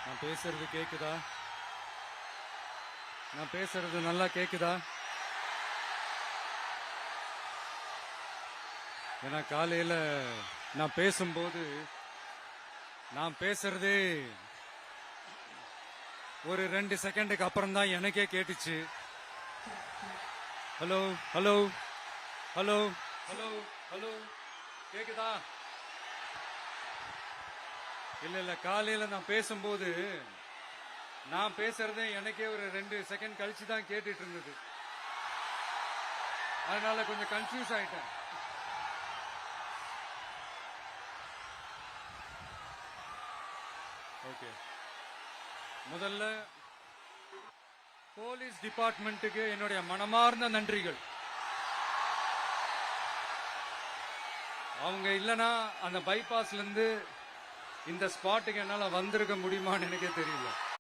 நான் பேசுறது கேக்குதா? நான் பேசுறது நல்லா கேக்குதா? ஏன்னா காலையில நான் பேசும்போது நான் பேசுறதே ஒரு 2 செகண்டுக்கு அப்புறம் தான் எனக்கே கேட்டுச்சு. Hello hello hello hello hello கேக்குதா? இல்ல இல்ல, காலையில நான் பேசும்போது நான் பேசுறதே எனக்கே ஒரு 2 செகண்ட் கழிச்சு தான் கேட்டுட்டு இருந்தது. அதனால கொஞ்சம் கன்ஃபியூஸ் ஆயிட்டேன். ஓகே, முதல்ல போலீஸ் டிபார்ட்மெண்ட்டுக்கு என்னுடைய மனமார்ந்த நன்றிகள். அவங்க இல்லனா அந்த பைபாஸ்ல இருந்து இந்த ஸ்பாட்டுக்கு என்னால வந்திருக்க முடியுமான்னு எனக்கே தெரியல.